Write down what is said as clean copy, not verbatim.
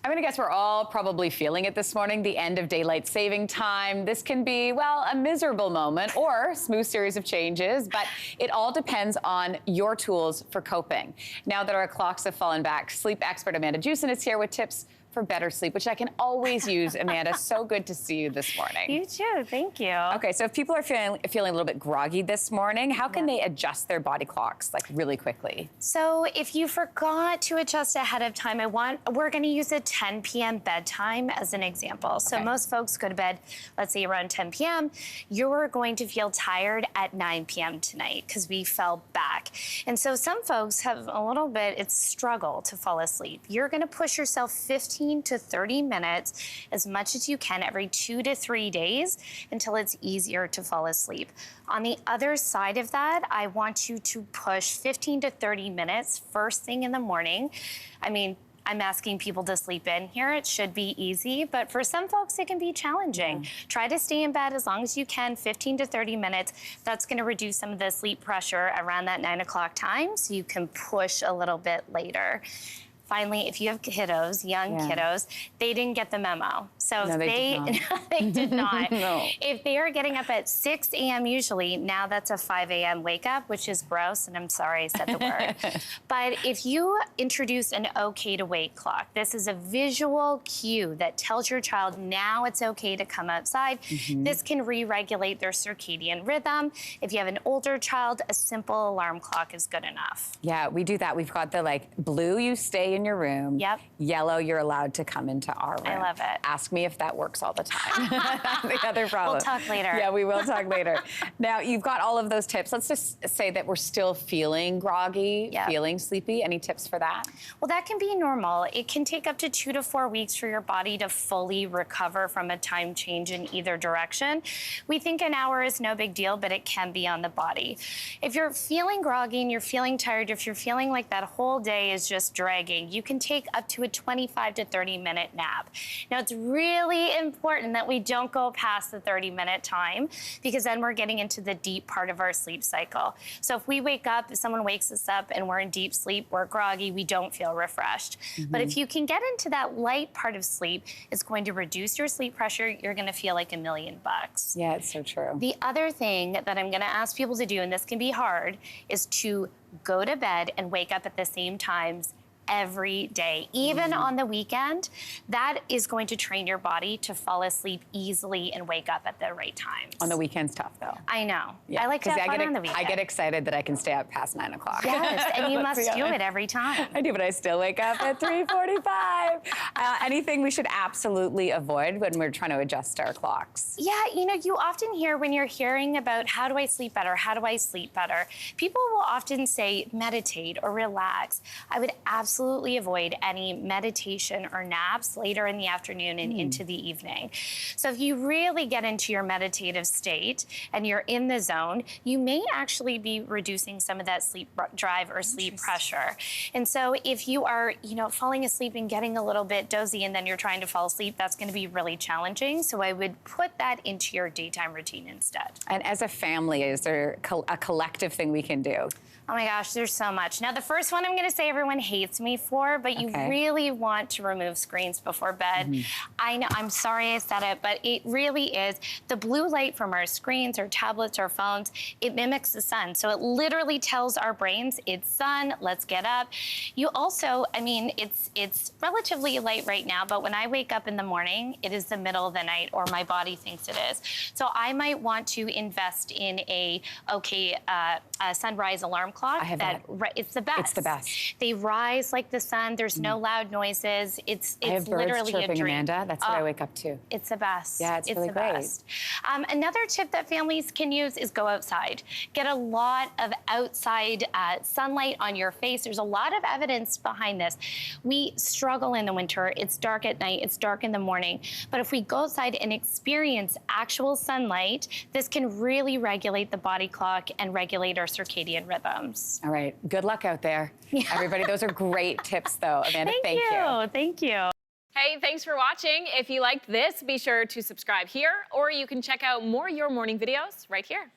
I'm going to guess we're all probably feeling it this morning, the end of daylight saving time. This can be, well, a miserable moment or a smooth series of changes, but it all depends on your tools for coping. Now that our clocks have fallen back, sleep expert Amanda Jewson is here with tips for better sleep, which I can always use. Amanda, so good to see you this morning. You too, thank you. Okay, so if people are feeling a little bit groggy this morning, how can they adjust their body clocks, like, really quickly? So if you forgot to adjust ahead of time, we're gonna use a 10 p.m. bedtime as an example. So most folks go to bed, let's say around 10 p.m. You're going to feel tired at 9 p.m. tonight because we fell back. And so some folks have a little bit, it's struggle to fall asleep. You're gonna push yourself 15 to 30 minutes, as much as you can, every 2 to 3 days until it's easier to fall asleep. On the other side of that, I want you to push 15 to 30 minutes first thing in the morning. I mean, I'm asking people to sleep in here. It should be easy, but for some folks, it can be challenging. Try to stay in bed as long as you can, 15 to 30 minutes. That's gonna reduce some of the sleep pressure around that 9 o'clock time, so you can push a little bit later. Finally, if you have kiddos, young kiddos, they didn't get the memo. So no, they did not. No. If they are getting up at 6 a.m. usually, now that's a 5 a.m. wake up, which is gross, and I'm sorry I said the word. But if you introduce an okay to wake clock, this is a visual cue that tells your child now it's okay to come outside. This can re-regulate their circadian rhythm. If you have an older child, a simple alarm clock is good enough. Yeah, we do that. We've got the, like, blue, you stay in your room. Yep. Yellow, you're allowed to come into our room. I love it. Ask me if that works all the time. The other problem. We'll talk later. Yeah, we will talk later. Now, you've got all of those tips. Let's just say that we're still feeling groggy, feeling sleepy. Any tips for that? Well, that can be normal. It can take up to 2 to 4 weeks for your body to fully recover from a time change in either direction. We think an hour is no big deal, but it can be on the body. If you're feeling groggy and you're feeling tired, if you're feeling like that whole day is just dragging, you can take up to a 25 to 30-minute nap. Now, it's really important that we don't go past the 30-minute time, because then we're getting into the deep part of our sleep cycle. So if we wake up, if someone wakes us up and we're in deep sleep, we're groggy, we don't feel refreshed. But if you can get into that light part of sleep, it's going to reduce your sleep pressure. You're gonna feel like $1,000,000. Yeah, it's so true. The other thing that I'm gonna ask people to do, and this can be hard, is to go to bed and wake up at the same times every day, even on the weekend. That is going to train your body to fall asleep easily and wake up at the right times. On the weekend's tough, though. I know. Yeah. I like to have fun on the weekend. I get excited that I can stay up past 9 o'clock. Yes, and you must do it every time. I do, but I still wake up at 3:45. Anything we should absolutely avoid when we're trying to adjust our clocks? Yeah, you know, you often hear when you're hearing about how do I sleep better, how do I sleep better, people will often say meditate or relax. I would absolutely avoid any meditation or naps later in the afternoon and into the evening. So if you really get into your meditative state and you're in the zone, you may actually be reducing some of that sleep drive or sleep pressure. And so if you are, you know, falling asleep and getting a little bit dozy and then you're trying to fall asleep, that's going to be really challenging. So I would put that into your daytime routine instead. And as a family, is there a collective thing we can do? Oh my gosh, there's so much. Now, the first one I'm gonna say everyone hates me for, but you really want to remove screens before bed. I know, I'm sorry I said it, but it really is. The blue light from our screens or tablets or phones, it mimics the sun. So it literally tells our brains, it's sun, let's get up. You also, I mean, it's relatively light right now, but when I wake up in the morning, it is the middle of the night, or my body thinks it is. So I might want to invest in a sunrise alarm clock. I have that. It's the best. It's the best. They rise like the sun. There's no loud noises. It's I have literally birds chirping, a dream. Amanda. That's what I wake up to. It's the best. Yeah, it's really great. Best. Another tip that families can use is go outside. Get a lot of outside sunlight on your face. There's a lot of evidence behind this. We struggle in the winter. It's dark at night. It's dark in the morning. But if we go outside and experience actual sunlight, this can really regulate the body clock and regulate our circadian rhythms. All right. Good luck out there, everybody. Those are great tips, though. Amanda, thank you. Thank you. Hey, thanks for watching. If you liked this, be sure to subscribe here, or you can check out more Your Morning videos right here.